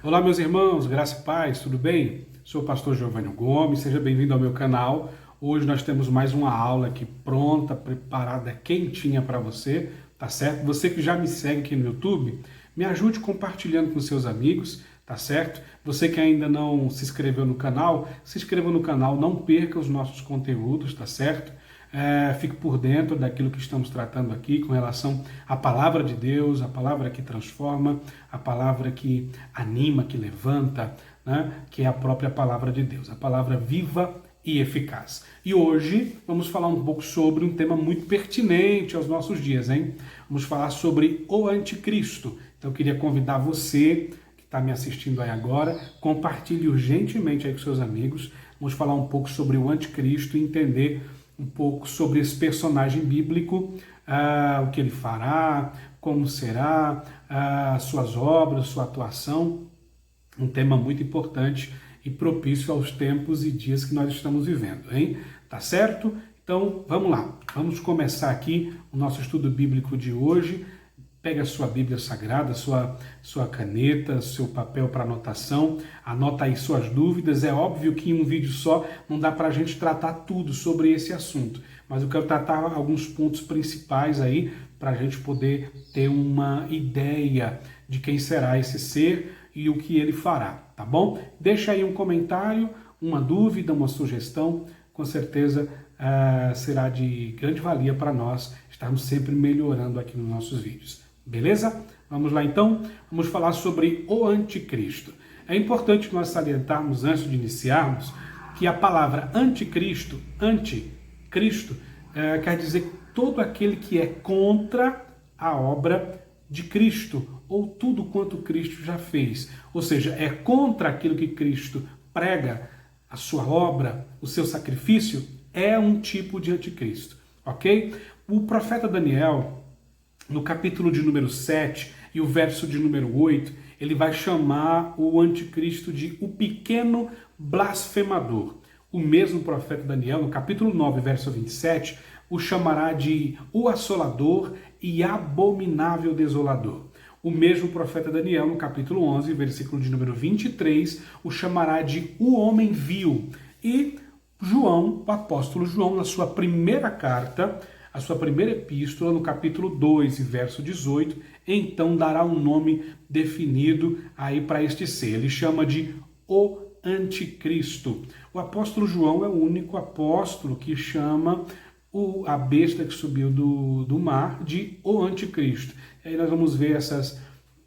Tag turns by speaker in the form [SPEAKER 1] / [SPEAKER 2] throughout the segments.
[SPEAKER 1] Olá, meus irmãos, graça e paz, tudo bem? Sou o pastor Giovanni Gomes, seja bem-vindo ao meu canal. Hoje nós temos mais uma aula aqui pronta, preparada, quentinha para você, tá certo? Você que já me segue aqui no YouTube, me ajude compartilhando com seus amigos, tá certo? Você que ainda não se inscreveu no canal, se inscreva no canal, não perca os nossos conteúdos, tá certo? Fique por dentro daquilo que estamos tratando aqui com relação à palavra de Deus, a palavra que transforma, a palavra que anima, que levanta, né? Que é a própria palavra de Deus, a palavra viva e eficaz. E hoje vamos falar um pouco sobre um tema muito pertinente aos nossos dias, hein? Vamos falar sobre o anticristo. Então eu queria convidar você que está me assistindo aí agora, compartilhe urgentemente aí com seus amigos. Vamos falar um pouco sobre o anticristo e entender um pouco sobre esse personagem bíblico, o que ele fará, como será, suas obras, sua atuação. Um tema muito importante e propício aos tempos e dias que nós estamos vivendo, hein? Tá certo? Então, vamos lá. Vamos começar aqui o nosso estudo bíblico de hoje. Pega a sua Bíblia Sagrada, sua caneta, seu papel para anotação, anota aí suas dúvidas. É óbvio que em um vídeo só não dá para a gente tratar tudo sobre esse assunto, mas eu quero tratar alguns pontos principais aí para a gente poder ter uma ideia de quem será esse ser e o que ele fará, tá bom? Deixa aí um comentário, uma dúvida, uma sugestão, com certeza será de grande valia para nós estarmos sempre melhorando aqui nos nossos vídeos. Beleza? Vamos lá então, vamos falar sobre o anticristo. É importante nós salientarmos antes de iniciarmos que a palavra anticristo quer dizer todo aquele que é contra a obra de Cristo, ou tudo quanto Cristo já fez. Ou seja, é contra aquilo que Cristo prega, a sua obra, o seu sacrifício, é um tipo de anticristo, ok? O profeta Daniel, no capítulo de número 7 e o verso de número 8, ele vai chamar o anticristo de o pequeno blasfemador. O mesmo profeta Daniel, no capítulo 9, verso 27, o chamará de o assolador e abominável desolador. O mesmo profeta Daniel, no capítulo 11, versículo de número 23, o chamará de o homem vil. E João, o apóstolo João, na sua primeira carta, a sua primeira epístola, no capítulo 2, verso 18, então dará um nome definido aí para este ser. Ele chama de o anticristo. O apóstolo João é o único apóstolo que chama a besta que subiu do mar de o anticristo. E aí nós vamos ver essas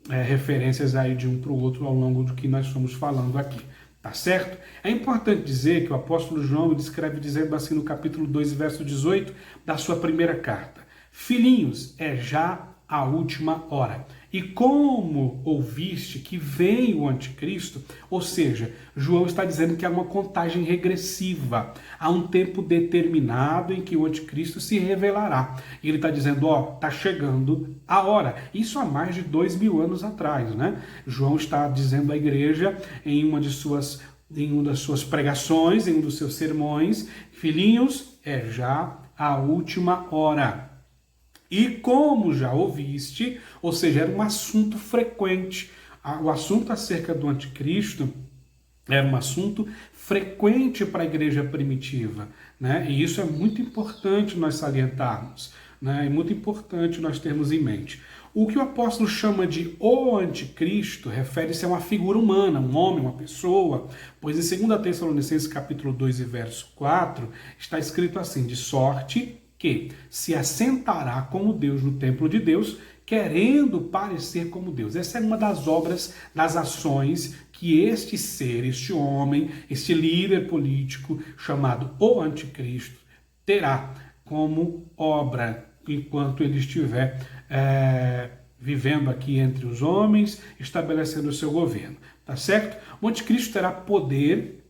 [SPEAKER 1] referências aí de um para o outro ao longo do que nós estamos falando aqui. Tá certo? É importante dizer que o apóstolo João descreve dizendo assim no capítulo 2, verso 18 da sua primeira carta: Filhinhos, é já a última hora. E como ouviste que vem o anticristo, ou seja, João está dizendo que há uma contagem regressiva, há um tempo determinado em que o anticristo se revelará. E ele está dizendo, está chegando a hora. Isso há mais de 2000 anos atrás, né? João está dizendo à igreja em uma das suas pregações, em um dos seus sermões, filhinhos, é já a última hora. E como já ouviste, ou seja, era um assunto frequente. O assunto acerca do anticristo era um assunto frequente para a igreja primitiva, né? E isso é muito importante nós salientarmos, né? É muito importante nós termos em mente. O que o apóstolo chama de o anticristo refere-se a uma figura humana, um homem, uma pessoa, pois em 2 Tessalonicenses capítulo 2 e verso 4 está escrito assim: de sorte que se assentará como Deus no templo de Deus, querendo parecer como Deus. Essa é uma das obras, das ações que este ser, este homem, este líder político chamado o anticristo terá como obra enquanto ele estiver vivendo aqui entre os homens, estabelecendo o seu governo. Tá certo? O anticristo terá poder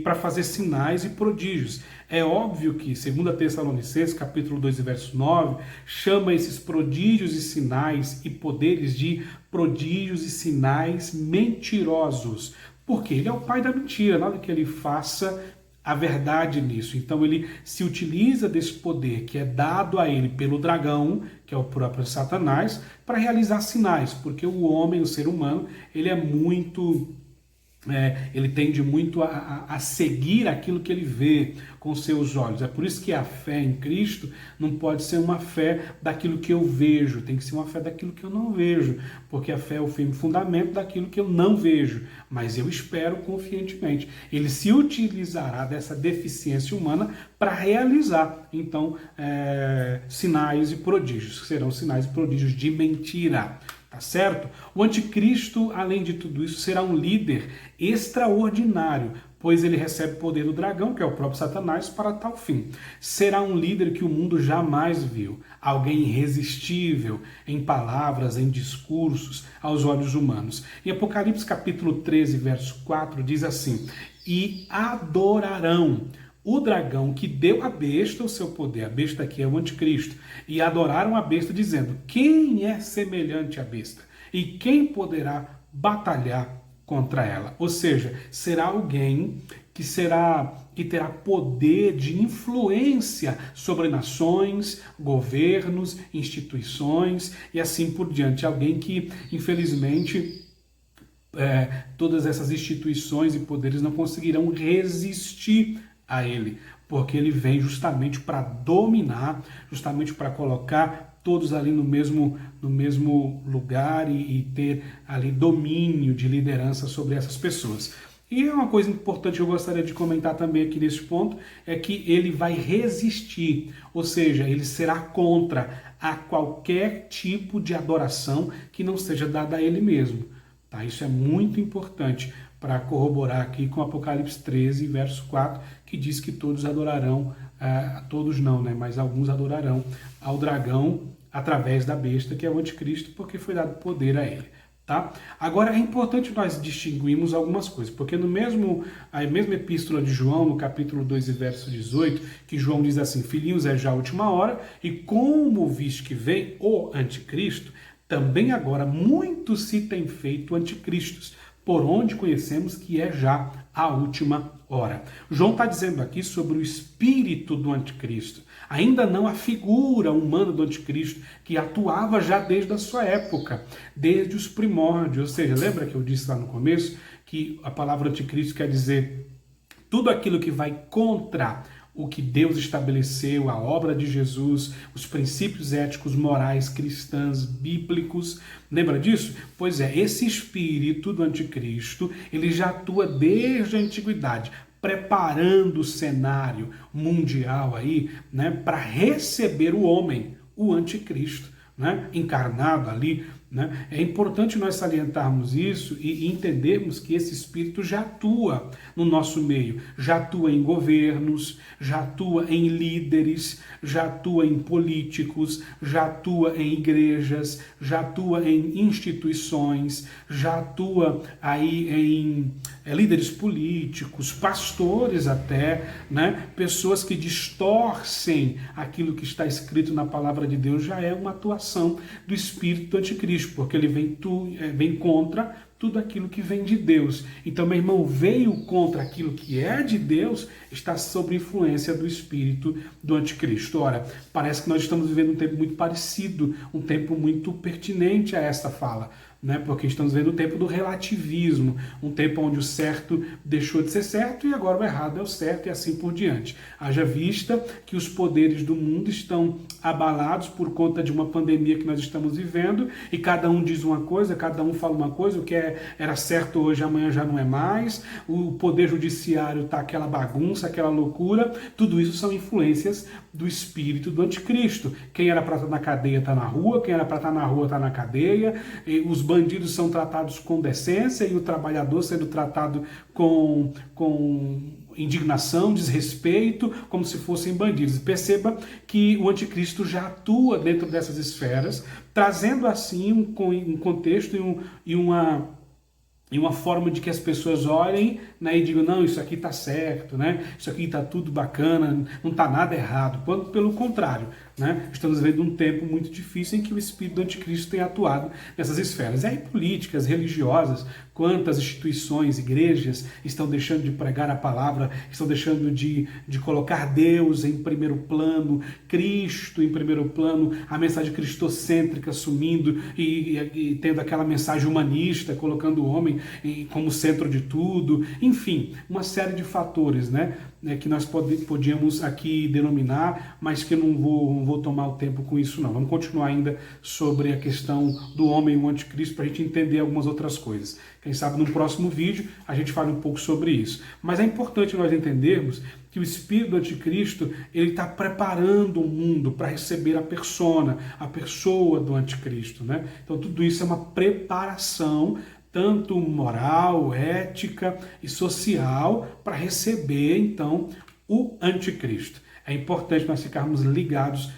[SPEAKER 1] para fazer sinais e prodígios. É óbvio que 2 Tessalonicenses, capítulo 2, verso 9, chama esses prodígios e sinais e poderes de prodígios e sinais mentirosos. Porque ele é o pai da mentira. Nada que ele faça a verdade nisso. Então ele se utiliza desse poder que é dado a ele pelo dragão, que é o próprio Satanás, para realizar sinais, porque o homem, o ser humano, ele é muito... ele tende muito a seguir aquilo que ele vê com seus olhos. É por isso que a fé em Cristo não pode ser uma fé daquilo que eu vejo, tem que ser uma fé daquilo que eu não vejo, porque a fé é o firme fundamento daquilo que eu não vejo, mas eu espero confiantemente. Ele se utilizará dessa deficiência humana para realizar, então, sinais e prodígios, que serão sinais e prodígios de mentira. Tá certo? O anticristo, além de tudo isso, será um líder extraordinário, pois ele recebe o poder do dragão, que é o próprio Satanás, para tal fim. Será um líder que o mundo jamais viu, alguém irresistível em palavras, em discursos, aos olhos humanos. Em Apocalipse capítulo 13, verso 4, diz assim: e adorarão o dragão que deu à besta o seu poder. A besta aqui é o anticristo. E adoraram a besta, dizendo: quem é semelhante à besta? E quem poderá batalhar contra ela? Ou seja, será alguém que terá poder de influência sobre nações, governos, instituições e assim por diante. Alguém que, infelizmente, todas essas instituições e poderes não conseguirão resistir a ele, porque ele vem justamente para dominar, justamente para colocar todos ali no mesmo lugar e ter ali domínio de liderança sobre essas pessoas. E uma coisa importante que eu gostaria de comentar também aqui nesse ponto é que ele vai resistir, ou seja, ele será contra a qualquer tipo de adoração que não seja dada a ele mesmo. Tá? Isso é muito importante para corroborar aqui com Apocalipse 13, verso 4, que diz que todos adorarão, todos não, né? Mas alguns adorarão ao dragão através da besta, que é o anticristo, porque foi dado poder a ele. Tá? Agora é importante nós distinguirmos algumas coisas, porque a mesma epístola de João, no capítulo 2 e verso 18, que João diz assim: filhinhos, é já a última hora, e como viste que vem o anticristo, também agora muitos se têm feito anticristos, por onde conhecemos que é já a última hora. João está dizendo aqui sobre o espírito do anticristo, ainda não a figura humana do anticristo, que atuava já desde a sua época, desde os primórdios. Ou seja, lembra que eu disse lá no começo que a palavra anticristo quer dizer tudo aquilo que vai contra o que Deus estabeleceu, a obra de Jesus, os princípios éticos, morais, cristãos, bíblicos. Lembra disso? Pois é, esse espírito do anticristo, ele já atua desde a antiguidade, preparando o cenário mundial aí, né, para receber o homem, o anticristo, né, encarnado ali. Né? É importante nós salientarmos isso e entendermos que esse espírito já atua no nosso meio, já atua em governos, já atua em líderes, já atua em políticos, já atua em igrejas, já atua em instituições, já atua aí em líderes políticos, pastores até, né? Pessoas que distorcem aquilo que está escrito na palavra de Deus. Já é uma atuação do espírito do anticristo, porque ele vem contra tudo aquilo que vem de Deus. Então, meu irmão, veio contra aquilo que é de Deus, está sob influência do espírito do anticristo. Ora, parece que nós estamos vivendo um tempo muito parecido, um tempo muito pertinente a esta fala, né? Porque estamos vendo o tempo do relativismo, um tempo onde o certo deixou de ser certo e agora o errado é o certo e assim por diante. Haja vista que os poderes do mundo estão abalados por conta de uma pandemia que nós estamos vivendo e cada um diz uma coisa, cada um fala uma coisa, o que era certo hoje, amanhã já não é mais, o poder judiciário está aquela bagunça, aquela loucura. Tudo isso são influências do espírito do anticristo. Quem era para estar na cadeia está na rua, quem era para estar na rua está na cadeia, os bandidos são tratados com decência e o trabalhador sendo tratado com indignação, desrespeito, como se fossem bandidos. Perceba que o anticristo já atua dentro dessas esferas, trazendo assim um contexto e uma forma de que as pessoas olhem, né, e digam: não, isso aqui está certo, né? Isso aqui está tudo bacana, não está nada errado. Quando, pelo contrário, né? Estamos vivendo um tempo muito difícil em que o espírito do anticristo tem atuado nessas esferas. E aí políticas, religiosas, quantas instituições, igrejas estão deixando de pregar a palavra, estão deixando de colocar Deus em primeiro plano, Cristo em primeiro plano, a mensagem cristocêntrica sumindo e tendo aquela mensagem humanista, colocando o homem como centro de tudo. Enfim, uma série de fatores, né, que nós podíamos aqui denominar, mas que eu não vou tomar o tempo com isso não. Vamos continuar ainda sobre a questão do homem e o anticristo para a gente entender algumas outras coisas. Quem sabe no próximo vídeo a gente fale um pouco sobre isso. Mas é importante nós entendermos que o espírito do anticristo ele está preparando o mundo para receber a pessoa do anticristo, né? Então tudo isso é uma preparação tanto moral, ética e social, para receber, então, o anticristo. É importante nós ficarmos ligados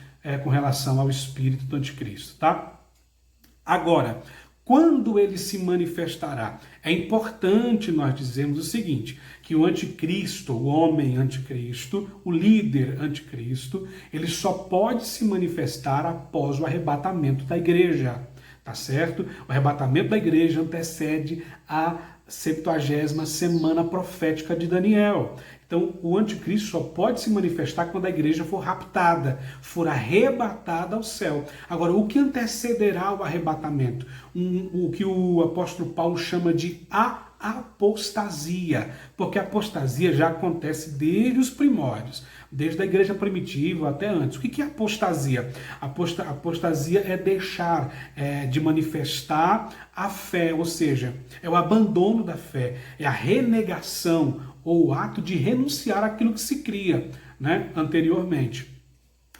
[SPEAKER 1] com relação ao espírito do anticristo, tá? Agora, quando ele se manifestará? É importante nós dizermos o seguinte, que o anticristo, o homem anticristo, o líder anticristo, ele só pode se manifestar após o arrebatamento da igreja. Tá certo? O arrebatamento da igreja antecede a 70ª semana profética de Daniel. Então, o anticristo só pode se manifestar quando a igreja for raptada, for arrebatada ao céu. Agora, o que antecederá o arrebatamento? O que o apóstolo Paulo chama de apostasia, porque a apostasia já acontece desde os primórdios, desde a igreja primitiva até antes. O que é apostasia? Apostasia é deixar de manifestar a fé, ou seja, é o abandono da fé, é a renegação ou o ato de renunciar àquilo que se cria, né, anteriormente.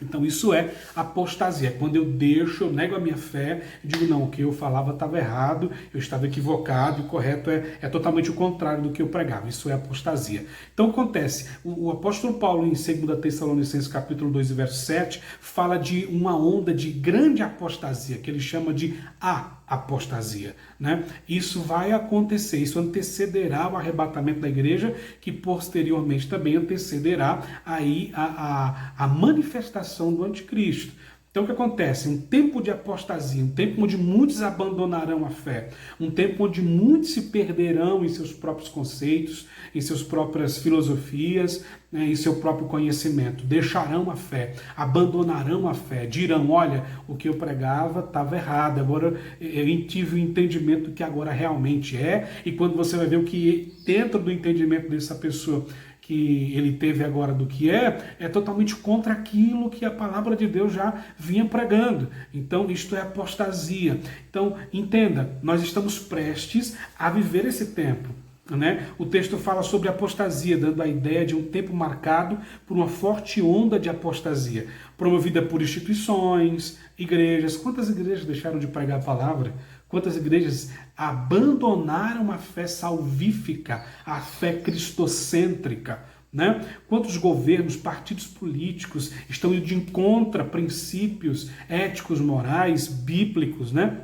[SPEAKER 1] Então isso é apostasia, quando eu nego a minha fé, digo não, o que eu falava estava errado, eu estava equivocado, e o correto é totalmente o contrário do que eu pregava, isso é apostasia. Então acontece, o apóstolo Paulo em 2 Tessalonicenses capítulo 2 verso 7, fala de uma onda de grande apostasia, que ele chama de apostasia, né? Isso vai acontecer, isso antecederá o arrebatamento da igreja, que posteriormente também antecederá aí a manifestação do anticristo. Então o que acontece? Um tempo de apostasia, um tempo onde muitos abandonarão a fé, um tempo onde muitos se perderão em seus próprios conceitos, em suas próprias filosofias, né, em seu próprio conhecimento, deixarão a fé, abandonarão a fé, dirão, olha, o que eu pregava estava errado, agora eu tive o entendimento que agora realmente é, e quando você vai ver o que dentro do entendimento dessa pessoa que ele teve agora do que é totalmente contra aquilo que a palavra de Deus já vinha pregando. Então, isto é apostasia. Então, entenda, nós estamos prestes a viver esse tempo, né? O texto fala sobre apostasia, dando a ideia de um tempo marcado por uma forte onda de apostasia, promovida por instituições, igrejas. Quantas igrejas deixaram de pregar a palavra? Quantas igrejas abandonaram a fé salvífica, a fé cristocêntrica, né? Quantos governos, partidos políticos estão indo de encontro a princípios éticos, morais, bíblicos, né?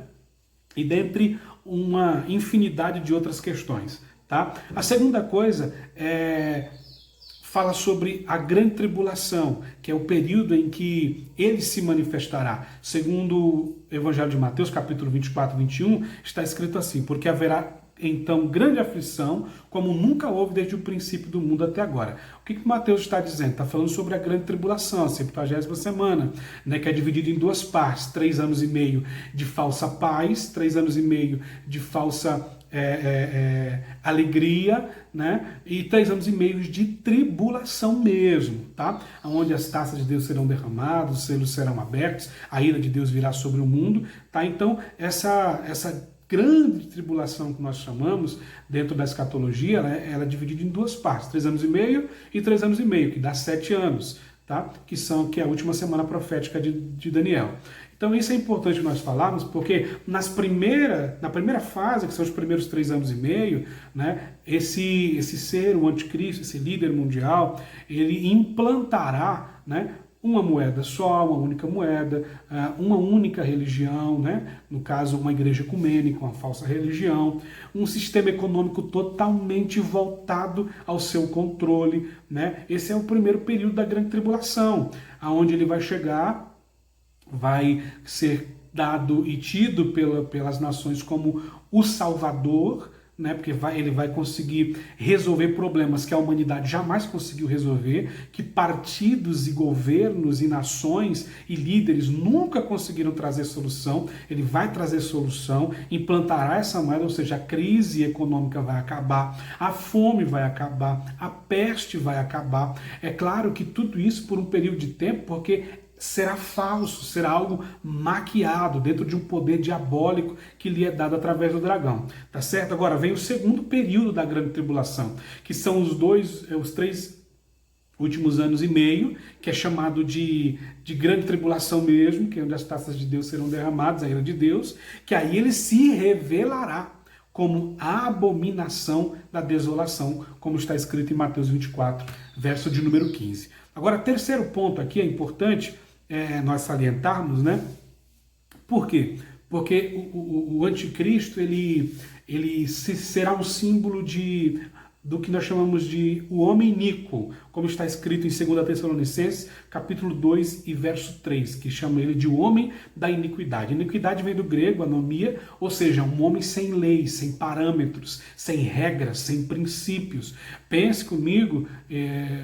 [SPEAKER 1] E dentre uma infinidade de outras questões, tá? A segunda coisa fala sobre a grande tribulação, que é o período em que ele se manifestará. Segundo o Evangelho de Mateus, capítulo 24 e 21, está escrito assim, porque haverá então grande aflição, como nunca houve desde o princípio do mundo até agora. O que Mateus está dizendo? Está falando sobre a grande tribulação, a 70ª semana, né, que é dividida em duas partes, 3 anos e meio de falsa paz, 3 anos e meio de falsa alegria, né? E 3 anos e meio de tribulação mesmo, tá? Onde as taças de Deus serão derramadas, os selos serão abertos, a ira de Deus virá sobre o mundo, tá? Então, essa grande tribulação que nós chamamos dentro da escatologia, né, ela é dividida em duas partes, 3 anos e meio e 3 anos e meio, que dá 7 anos, tá? Que é a última semana profética de Daniel. Então isso é importante nós falarmos, porque na primeira fase, que são os primeiros 3 anos e meio, né, esse ser, o anticristo, esse líder mundial, ele implantará, né, uma moeda só, uma única moeda, uma única religião, né? No caso, uma igreja ecumênica, uma falsa religião, um sistema econômico totalmente voltado ao seu controle, né? Esse é o primeiro período da grande tribulação, aonde ele vai chegar vai ser dado e tido pelas nações como o Salvador, né? Porque ele vai conseguir resolver problemas que a humanidade jamais conseguiu resolver, que partidos e governos e nações e líderes nunca conseguiram trazer solução. Ele vai trazer solução, implantará essa moeda, ou seja, a crise econômica vai acabar, a fome vai acabar, a peste vai acabar. É claro que tudo isso por um período de tempo, porque será falso, será algo maquiado dentro de um poder diabólico que lhe é dado através do dragão, tá certo? Agora vem o segundo período da grande tribulação, que são os 3 últimos anos e meio, que é chamado de grande tribulação mesmo, que é onde as taças de Deus serão derramadas, a ira de Deus, que aí ele se revelará como a abominação da desolação, como está escrito em Mateus 24, verso de número 15. Agora, terceiro ponto aqui é importante nós salientarmos, né? Por quê? Porque o anticristo, ele será um símbolo do que nós chamamos de o homem iníquo, como está escrito em 2 Tessalonicenses, capítulo 2 e verso 3, que chama ele de o homem da iniquidade. Iniquidade vem do grego, anomia, ou seja, um homem sem leis, sem parâmetros, sem regras, sem princípios. Pense comigo,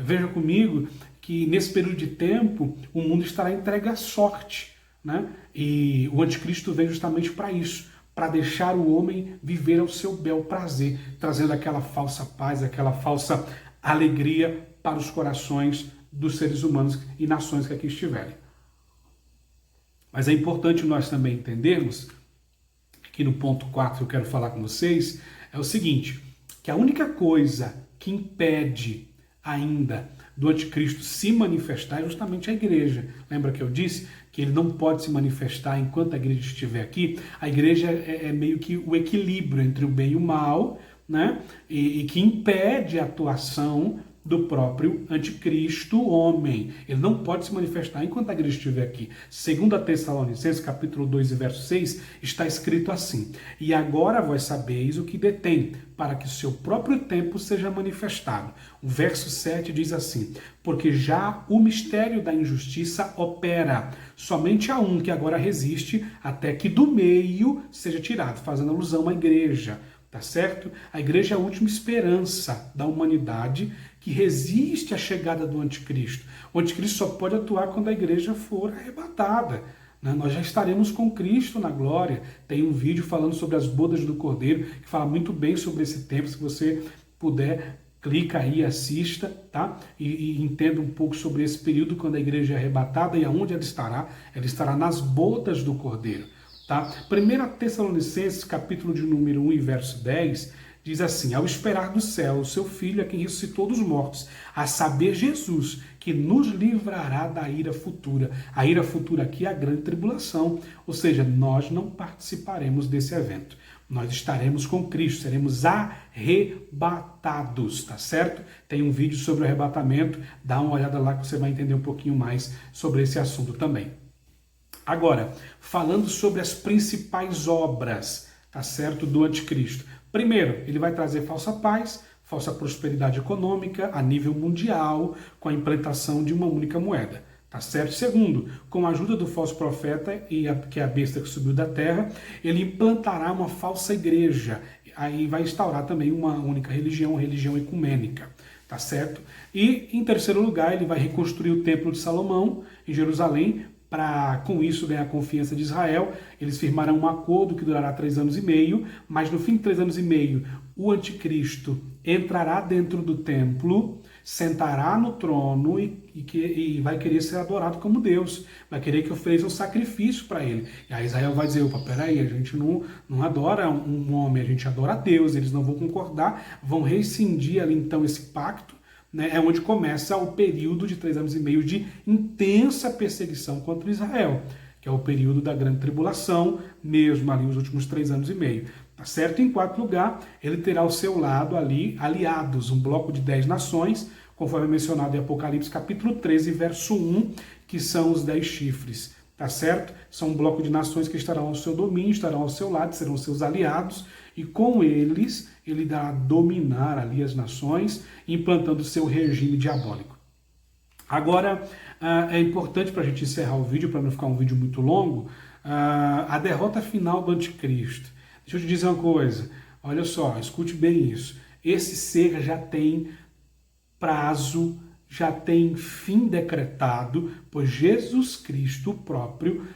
[SPEAKER 1] veja comigo, que nesse período de tempo o mundo estará entregue à sorte, né? E o anticristo vem justamente para isso, para deixar o homem viver ao seu bel prazer, trazendo aquela falsa paz, aquela falsa alegria para os corações dos seres humanos e nações que aqui estiverem. Mas é importante nós também entendermos, aqui no ponto 4 que eu quero falar com vocês, é o seguinte, que a única coisa que impede ainda do anticristo se manifestar é justamente a igreja. Lembra que eu disse que ele não pode se manifestar enquanto a igreja estiver aqui? A igreja é meio que o equilíbrio entre o bem e o mal, né? E que impede a atuação do próprio anticristo homem. Ele não pode se manifestar enquanto a igreja estiver aqui. 2 Tessalonicenses, capítulo 2 e verso 6, está escrito assim: e agora vós sabeis o que detém, para que o seu próprio tempo seja manifestado. O verso 7 diz assim: porque já o mistério da injustiça opera, somente há um que agora resiste, até que do meio seja tirado, fazendo alusão à igreja. Tá certo? A igreja é a última esperança da humanidade que resiste à chegada do anticristo. O anticristo só pode atuar quando a igreja for arrebatada, né? Nós já estaremos com Cristo na glória. Tem um vídeo falando sobre as bodas do Cordeiro, que fala muito bem sobre esse tempo. Se você puder, clica aí, assista, tá? E entenda um pouco sobre esse período quando a igreja é arrebatada e aonde ela estará. Ela estará nas bodas do Cordeiro. Tá? 1 Tessalonicenses, capítulo de número 1 e verso 10, diz assim: ao esperar do céu o seu Filho, a quem ressuscitou dos mortos, a saber Jesus, que nos livrará da ira futura. A ira futura aqui é a grande tribulação, ou seja, nós não participaremos desse evento. Nós estaremos com Cristo, seremos arrebatados, tá certo? Tem um vídeo sobre o arrebatamento, dá uma olhada lá que você vai entender um pouquinho mais sobre esse assunto também. Agora, falando sobre as principais obras, tá certo, do anticristo. Primeiro, ele vai trazer falsa paz, falsa prosperidade econômica a nível mundial, com a implantação de uma única moeda, tá certo? Segundo, com a ajuda do falso profeta, que é a besta que subiu da terra, ele implantará uma falsa igreja, aí vai instaurar também uma única religião, religião ecumênica, tá certo? E, em terceiro lugar, ele vai reconstruir o Templo de Salomão, em Jerusalém, para, com isso, ganhar a confiança de Israel. Eles firmarão um acordo que durará 3 anos e meio, mas no fim de 3 anos e meio, o anticristo entrará dentro do templo, sentará no trono e vai querer ser adorado como Deus, vai querer que ofereça um sacrifício para ele. E aí Israel vai dizer: opa, peraí, a gente não adora um homem, a gente adora a Deus. Eles não vão concordar, vão rescindir ali então esse pacto, né? É onde começa o período de 3 anos e meio de intensa perseguição contra Israel, que é o período da grande tribulação, mesmo ali os últimos 3 anos e meio. Tá certo? Em quarto lugar, ele terá ao seu lado ali aliados, um bloco de 10 nações, conforme mencionado em Apocalipse capítulo 13, verso 1, que são os 10 chifres. Tá certo? São um bloco de nações que estarão ao seu domínio, estarão ao seu lado, serão seus aliados, e com eles ele irá dominar ali as nações, implantando seu regime diabólico. Agora, é importante para a gente encerrar o vídeo, para não ficar um vídeo muito longo, a derrota final do anticristo. Deixa eu te dizer uma coisa, olha só, escute bem isso. Esse ser já tem prazo, já tem fim decretado, pois Jesus Cristo próprio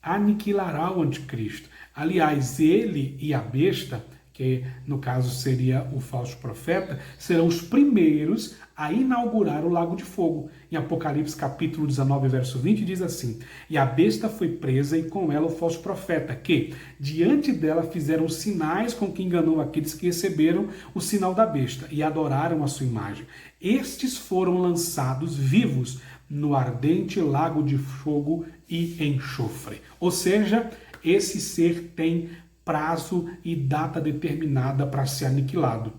[SPEAKER 1] aniquilará o anticristo. Aliás, ele e a besta, que no caso seria o falso profeta, serão os primeiros a inaugurar o lago de fogo. Em Apocalipse capítulo 19, verso 20, diz assim: e a besta foi presa e com ela o falso profeta, que diante dela fizeram sinais com que enganou aqueles que receberam o sinal da besta e adoraram a sua imagem. Estes foram lançados vivos no ardente lago de fogo e enxofre. Ou seja, esse ser tem prazo e data determinada para ser aniquilado.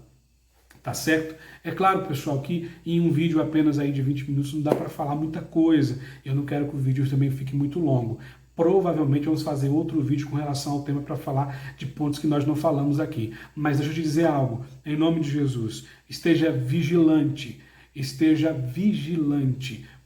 [SPEAKER 1] Tá certo? É claro, pessoal, que em um vídeo apenas aí de 20 minutos não dá para falar muita coisa. Eu não quero que o vídeo também fique muito longo. Provavelmente vamos fazer outro vídeo com relação ao tema para falar de pontos que nós não falamos aqui. Mas deixa eu te dizer algo, em nome de Jesus, esteja vigilante,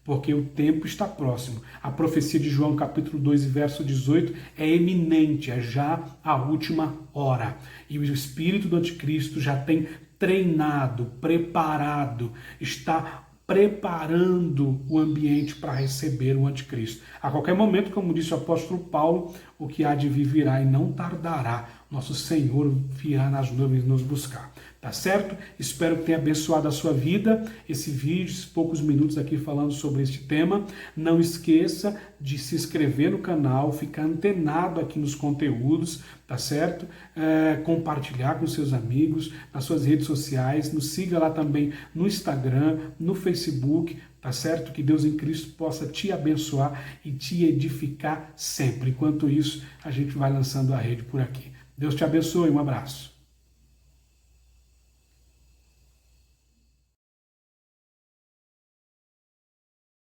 [SPEAKER 1] porque o tempo está próximo. A profecia de João, capítulo 2, verso 18, é eminente, é já a última hora. E o espírito do anticristo já tem treinado, preparado, está preparando o ambiente para receber o anticristo. A qualquer momento, como disse o apóstolo Paulo, o que há de vir virá e não tardará. Nosso Senhor virá nas nuvens nos buscar. Tá certo? Espero que tenha abençoado a sua vida esse vídeo, esses poucos minutos aqui falando sobre este tema. Não esqueça de se inscrever no canal, ficar antenado aqui nos conteúdos, tá certo? Compartilhar com seus amigos, nas suas redes sociais, nos siga lá também no Instagram, no Facebook, tá certo? Que Deus em Cristo possa te abençoar e te edificar sempre. Enquanto isso, a gente vai lançando a rede por aqui. Deus te abençoe, um abraço.